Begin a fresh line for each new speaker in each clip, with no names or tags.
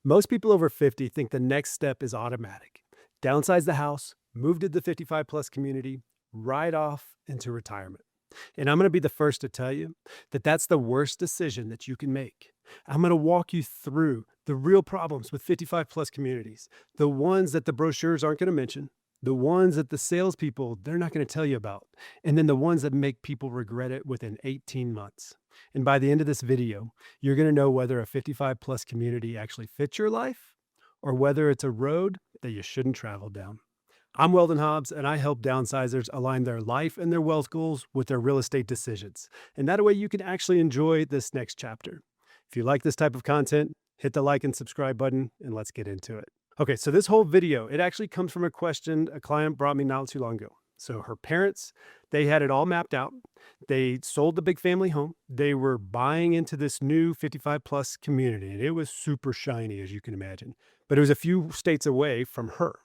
Most people over 50 think the next step is automatic. Downsize the house, move to the 55 plus community, ride off into retirement. And I'm going to be the first to tell you that that's the worst decision that you can make. I'm going to walk you through the real problems with 55 plus communities, the ones that the brochures aren't going to mention, the ones that the salespeople, they're not going to tell you about, and then the ones that make people regret it within 18 months. And by the end of this video, you're going to know whether a 55 plus community actually fits your life or whether it's a road that you shouldn't travel down. I'm Weldon Hobbs, and I help downsizers align their life and their wealth goals with their real estate decisions. And that way you can actually enjoy this next chapter. If you like this type of content, hit the like and subscribe button, and let's get into it. Okay, so this whole video, it actually comes from a question a client brought me not too long ago. So her parents, they had it all mapped out. They sold the big family home. They were buying into this new 55 plus community, and it was super shiny, as you can imagine. But it was a few states away from her.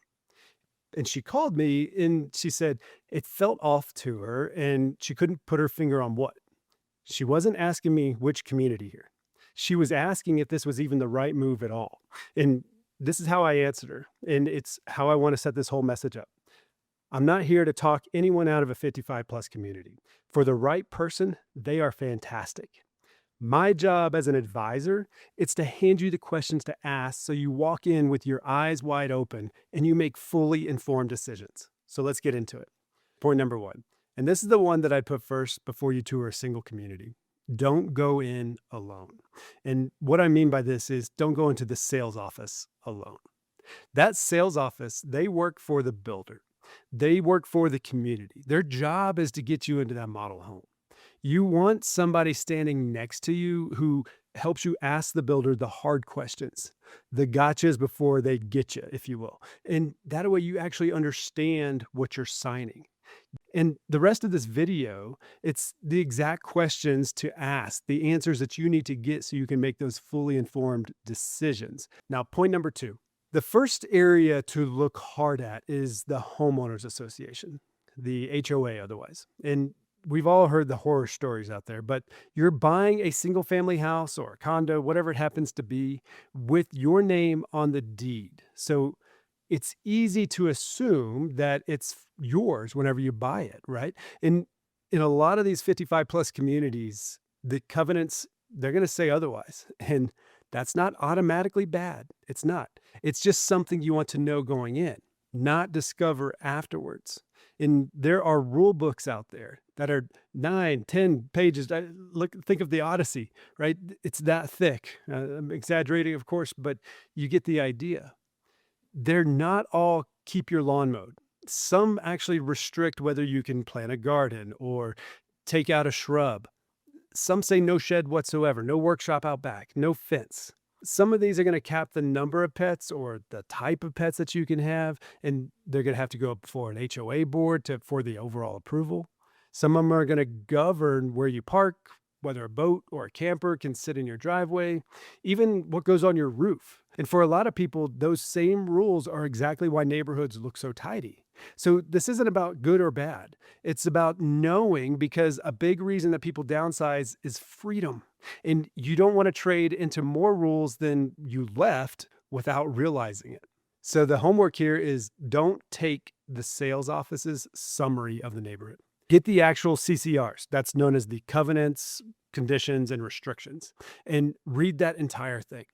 And she called me and she said it felt off to her and she couldn't put her finger on what. She wasn't asking me which community here. She was asking if this was even the right move at all. And this is how I answered her. And it's how I want to set this whole message up. I'm not here to talk anyone out of a 55 plus community. For the right person, they are fantastic. My job as an advisor, it's to hand you the questions to ask so you walk in with your eyes wide open and you make fully informed decisions. So let's get into it. Point number one, and this is the one that I'd put first before you tour a single community. Don't go in alone. And what I mean by this is don't go into the sales office alone. That sales office, they work for the builder. They work for the community. Their job is to get you into that model home. You want somebody standing next to you who helps you ask the builder the hard questions, the gotchas before they get you, if you will. And that way you actually understand what you're signing. And the rest of this video, it's the exact questions to ask, the answers that you need to get so you can make those fully informed decisions. Now, point number two, the first area to look hard at is the homeowners association, the HOA otherwise. And we've all heard the horror stories out there, but you're buying a single family house or a condo, whatever it happens to be, with your name on the deed. So it's easy to assume that it's yours whenever you buy it, right? And in a lot of these 55 plus communities, the covenants, they're going to say otherwise. And that's not automatically bad. It's not. It's just something you want to know going in, not discover afterwards. And there are rule books out there that are 9, 10 pages. Think of the Odyssey, right? It's that thick. I'm exaggerating, of course, but you get the idea. They're not all keep your lawn mowed. Some actually restrict whether you can plant a garden or take out a shrub. Some say no shed whatsoever, no workshop out back, no fence. Some of these are going to cap the number of pets or the type of pets that you can have, and they're going to have to go before an HOA board for the overall approval. Some of them are going to govern where you park, whether a boat or a camper can sit in your driveway, even what goes on your roof. And for a lot of people, those same rules are exactly why neighborhoods look so tidy. So this isn't about good or bad. It's about knowing, because a big reason that people downsize is freedom. And you don't want to trade into more rules than you left without realizing it. So the homework here is don't take the sales office's summary of the neighborhood. Get the actual CCRs. That's known as the covenants, conditions, and restrictions. And read that entire thing.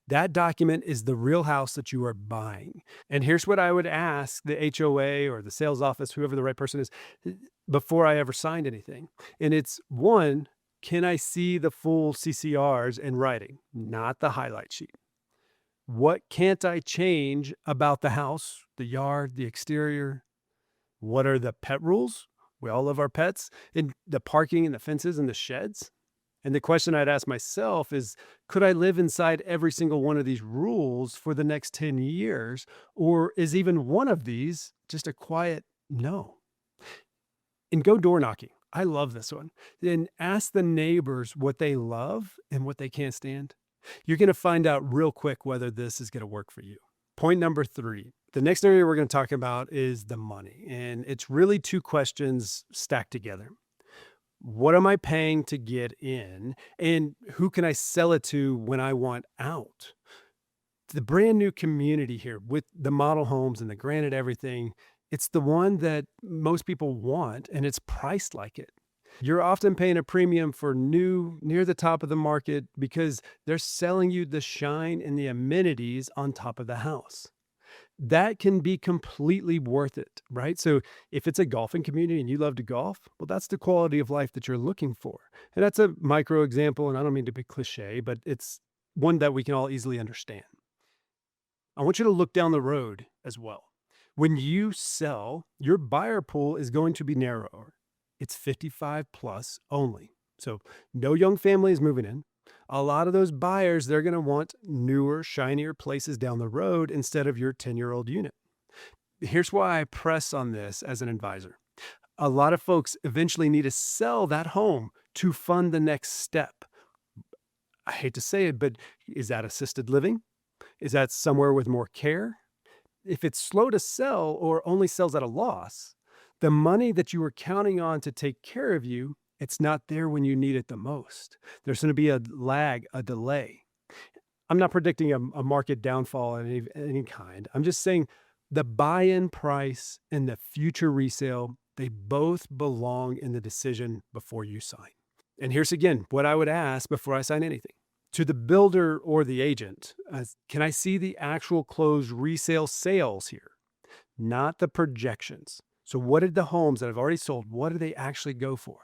That document is the real house that you are buying. And here's what I would ask the HOA or the sales office, whoever the right person is, before I ever signed anything. And it's one, can I see the full CCRs in writing, not the highlight sheet? What can't I change about the house, the yard, the exterior? What are the pet rules? We all love our pets. And the parking and the fences and the sheds. And the question I'd ask myself is, could I live inside every single one of these rules for the next 10 years? Or is even one of these just a quiet no? And go door knocking. I love this one. Then ask the neighbors what they love and what they can't stand. You're going to find out real quick whether this is going to work for you. Point number three. The next area we're going to talk about is the money. And it's really two questions stacked together. What am I paying to get in? And who can I sell it to when I want out? The brand new community here with the model homes and the granite everything, it's the one that most people want and it's priced like it. You're often paying a premium for new near the top of the market because they're selling you the shine and the amenities on top of the house. That can be completely worth it, right? So if it's a golfing community and you love to golf, well, that's the quality of life that you're looking for. And that's a micro example, and I don't mean to be cliche, but it's one that we can all easily understand. I want you to look down the road as well. When you sell, your buyer pool is going to be narrower. It's 55 plus only. So no young families moving in. A lot of those buyers, they're going to want newer, shinier places down the road instead of your 10-year-old unit. Here's why I press on this as an advisor. A lot of folks eventually need to sell that home to fund the next step. I hate to say it, but is that assisted living? Is that somewhere with more care? If it's slow to sell or only sells at a loss, the money that you were counting on to take care of you, it's not there when you need it the most. There's going to be a lag, a delay. I'm not predicting a market downfall of any kind. I'm just saying the buy-in price and the future resale, they both belong in the decision before you sign. And here's again what I would ask before I sign anything. To the builder or the agent, can I see the actual closed resale sales here, not the projections? So what did the homes that I've already sold, what do they actually go for?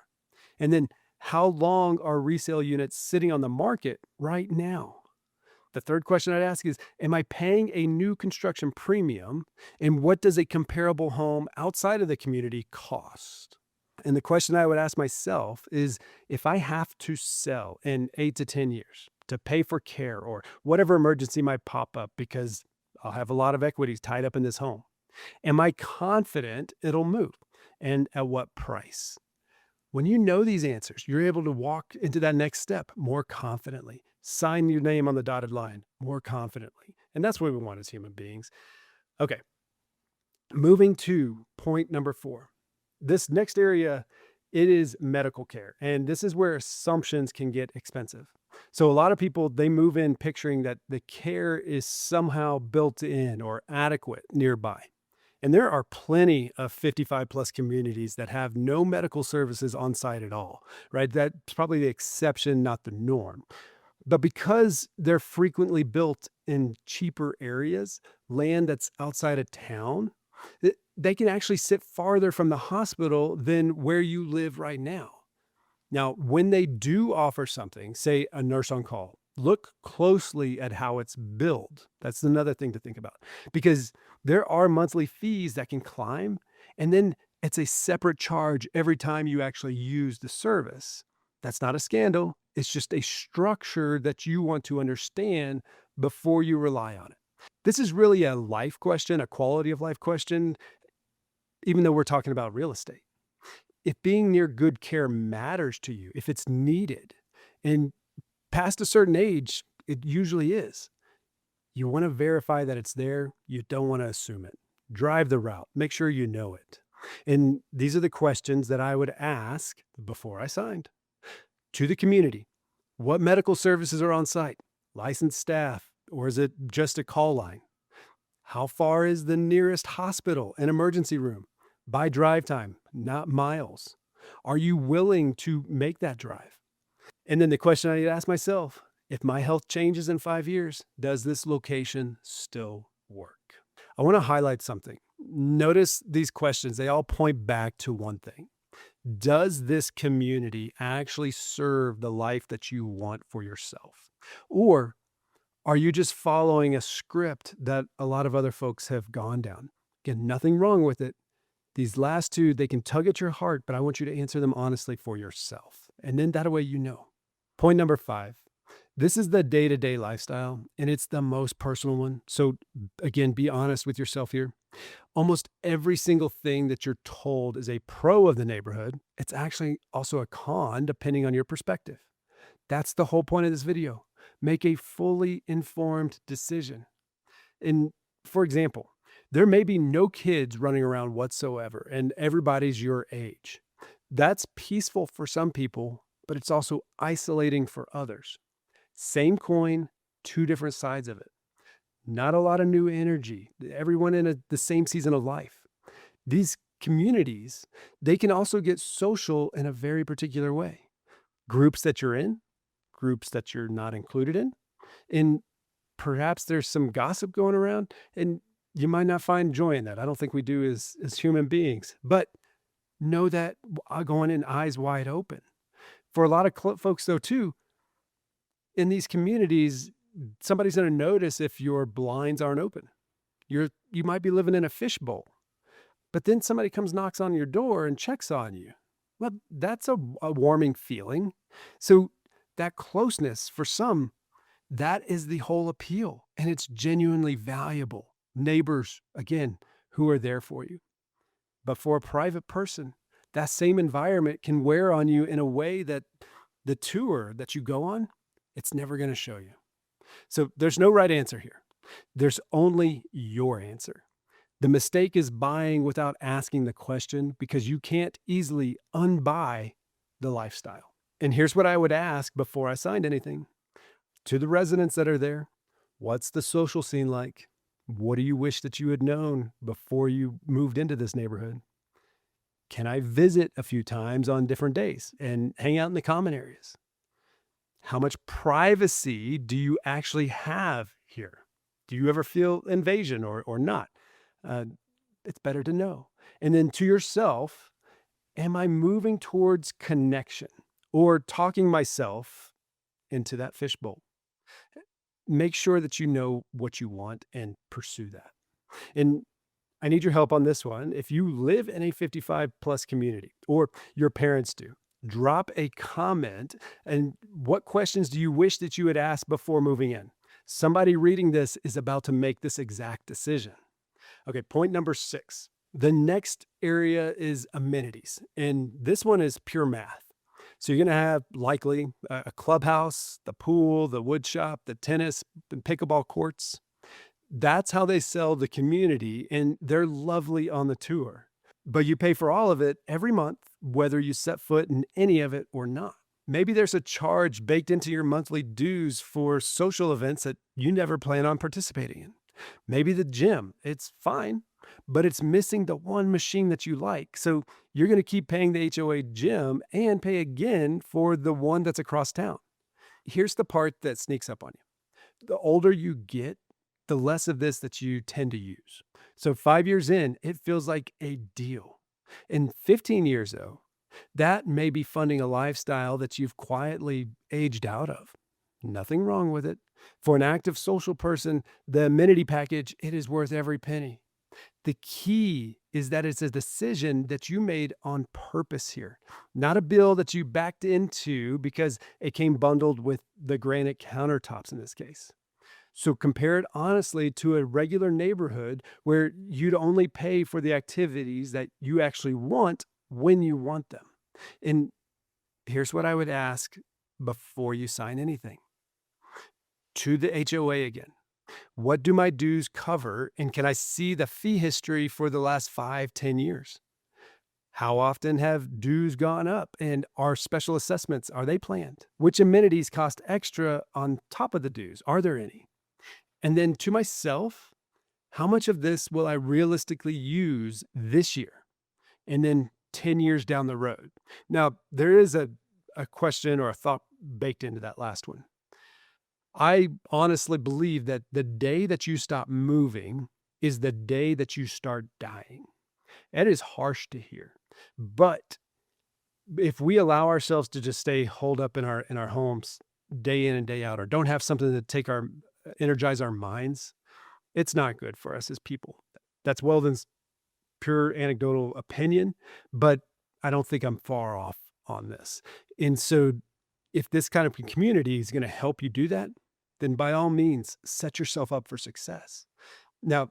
And then how long are resale units sitting on the market right now? The third question I'd ask is, am I paying a new construction premium? And what does a comparable home outside of the community cost? And the question I would ask myself is, if I have to sell in 8 to 10 years to pay for care or whatever emergency might pop up because I'll have a lot of equities tied up in this home, am I confident it'll move? And at what price? When you know these answers, you're able to walk into that next step more confidently, sign your name on the dotted line more confidently. And that's what we want as human beings. Okay, moving to point number 4. This next area, it is medical care. And this is where assumptions can get expensive. So a lot of people, they move in picturing that the care is somehow built in or adequate nearby. And there are plenty of 55 plus communities that have no medical services on site at all, right? That's probably the exception, not the norm. But because they're frequently built in cheaper areas, land that's outside of town, they can actually sit farther from the hospital than where you live right now. Now, when they do offer something, say a nurse on call, look closely at how it's billed. That's another thing to think about because there are monthly fees that can climb, and then it's a separate charge every time you actually use the service. That's not a scandal. It's just a structure that you want to understand before you rely on it. This is really a life question, a quality of life question, even though we're talking about real estate. If being near good care matters to you, if it's needed, and past a certain age, it usually is. You want to verify that it's there. You don't want to assume it. Drive the route. Make sure you know it. And these are the questions that I would ask before I signed. To the community, what medical services are on site? Licensed staff, or is it just a call line? How far is the nearest hospital and emergency room? By drive time, not miles. Are you willing to make that drive? And then the question I need to ask myself, if my health changes in 5 years, does this location still work? I want to highlight something. Notice these questions, they all point back to one thing. Does this community actually serve the life that you want for yourself? Or are you just following a script that a lot of other folks have gone down? Again, nothing wrong with it. These last two, they can tug at your heart, but I want you to answer them honestly for yourself. And then that way you know. Point number 5. This is the day-to-day lifestyle, and it's the most personal one. So again, be honest with yourself here. Almost every single thing that you're told is a pro of the neighborhood. It's actually also a con, depending on your perspective. That's the whole point of this video. Make a fully informed decision. And for example, there may be no kids running around whatsoever, and everybody's your age. That's peaceful for some people, but it's also isolating for others. Same coin, two different sides of it. not a lot of new energy, everyone in the same season of life. These communities, they can also get social in a very particular way. Groups that you're in, groups that you're not included in, and perhaps there's some gossip going around, and you might not find joy in that. I don't think we do as human beings, but know that going in eyes wide open. For a lot of folks, though, too, in these communities, somebody's going to notice if your blinds aren't open. You might be living in a fishbowl, but then somebody comes knocks on your door and checks on you. Well, that's a warming feeling. So that closeness for some, that is the whole appeal, and it's genuinely valuable. Neighbors, again, who are there for you. But for a private person, that same environment can wear on you in a way that the tour that you go on, it's never going to show you. So there's no right answer here. There's only your answer. The mistake is buying without asking the question because you can't easily unbuy the lifestyle. And here's what I would ask before I signed anything. To the residents that are there, what's the social scene like? What do you wish that you had known before you moved into this neighborhood? Can I visit a few times on different days and hang out in the common areas? How much privacy do you actually have here? Do you ever feel invasion or not? Uh, it's better to know. And then to yourself, am I moving towards connection or talking myself into that fishbowl? Make sure that you know what you want and pursue that. And I need your help on this one. If you live in a 55 plus community or your parents do, drop a comment. And what questions do you wish that you had asked before moving in? Somebody reading this is about to make this exact decision. Okay, point number 6. The next area is amenities. And this one is pure math. So you're going to have likely a clubhouse, the pool, the wood shop, the tennis and pickleball courts. That's how they sell the community, and they're lovely on the tour. But you pay for all of it every month, whether you set foot in any of it or not. Maybe there's a charge baked into your monthly dues for social events that you never plan on participating in. Maybe the gym, it's fine, but it's missing the one machine that you like. So you're going to keep paying the HOA gym and pay again for the one that's across town. Here's the part that sneaks up on you. The older you get, the less of this that you tend to use. So 5 years in, it feels like a deal. In 15 years, though, that may be funding a lifestyle that you've quietly aged out of. Nothing wrong with it. For an active social person, the amenity package, it is worth every penny. The key is that it's a decision that you made on purpose here, not a bill that you backed into because it came bundled with the granite countertops in this case. So compare it honestly to a regular neighborhood where you'd only pay for the activities that you actually want when you want them. And here's what I would ask before you sign anything. To the HOA again. What do my dues cover? And can I see the fee history for the last 5, 10 years? How often have dues gone up? And are special assessments, are they planned? Which amenities cost extra on top of the dues? Are there any? And then to myself, how much of this will I realistically use this year? And then 10 years down the road. Now, there is a question or a thought baked into that last one. I honestly believe that the day that you stop moving is the day that you start dying. It is harsh to hear, but if we allow ourselves to just stay holed up in our homes day in and day out, or don't have something to take our energize our minds, it's not good for us as people. That's Weldon's pure anecdotal opinion, but I don't think I'm far off on this. And so if this kind of community is going to help you do that, then by all means, set yourself up for success. Now,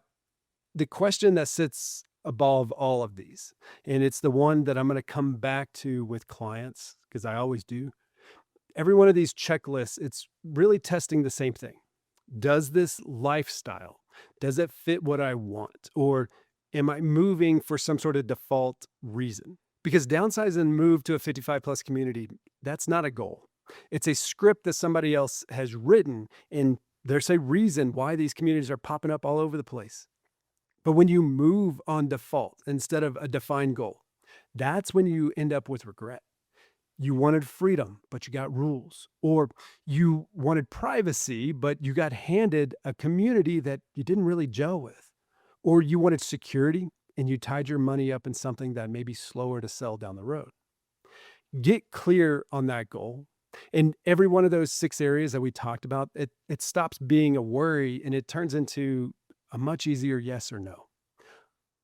the question that sits above all of these, and it's the one that I'm going to come back to with clients, because I always do. Every one of these checklists, it's really testing the same thing. Does this lifestyle, does it fit what I want? Or am I moving for some sort of default reason? Because downsize and move to a 55 plus community, that's not a goal. It's a script that somebody else has written, and There's a reason why these communities are popping up all over the place. But when you move on default instead of a defined goal, that's when you end up with regret. You wanted freedom, but you got rules. Or you wanted privacy, but you got handed a community that you didn't really gel with. Or you wanted security and you tied your money up in something that may be slower to sell down the road. Get clear on that goal. In every one of those 6 areas that we talked about, it stops being a worry and it turns into a much easier yes or no.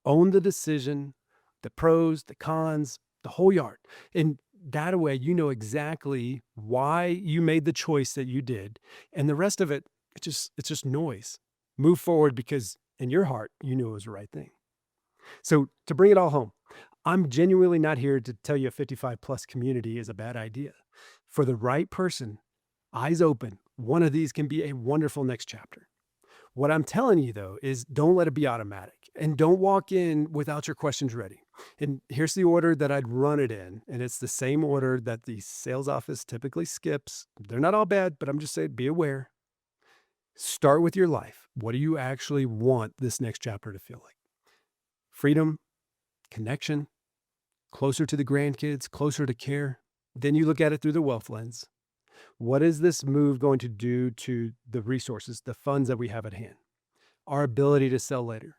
Own the decision, the pros, the cons, the whole yard. And that way, you know exactly why you made the choice that you did. And the rest of it, it's just noise. Move forward because in your heart, you knew it was the right thing. So to bring it all home, I'm genuinely not here to tell you a 55 plus community is a bad idea. For the right person, eyes open, one of these can be a wonderful next chapter. What I'm telling you, though, is don't let it be automatic and don't walk in without your questions ready. And here's the order that I'd run it in. And it's the same order that the sales office typically skips. They're not all bad, but I'm just saying be aware. Start with your life. What do you actually want this next chapter to feel like? Freedom, connection, closer to the grandkids, closer to care. Then you look at it through the wealth lens. What is this move going to do to the resources, the funds that we have at hand, our ability to sell later,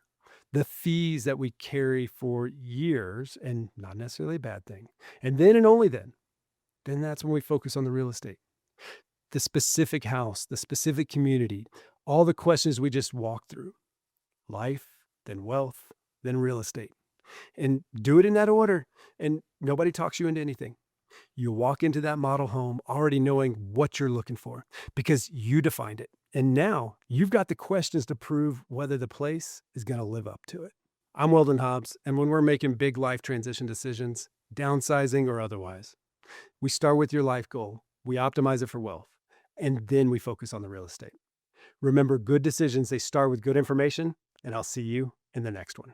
the fees that we carry for years, and not necessarily a bad thing. And then and only then that's when we focus on the real estate, the specific house, the specific community, all the questions we just walked through, life, then wealth, then real estate. And do it in that order. And nobody talks you into anything. You walk into that model home already knowing what you're looking for because you defined it. And now you've got the questions to prove whether the place is going to live up to it. I'm Weldon Hobbs, and when we're making big life transition decisions, downsizing or otherwise, we start with your life goal, we optimize it for wealth, and then we focus on the real estate. Remember, good decisions, they start with good information, and I'll see you in the next one.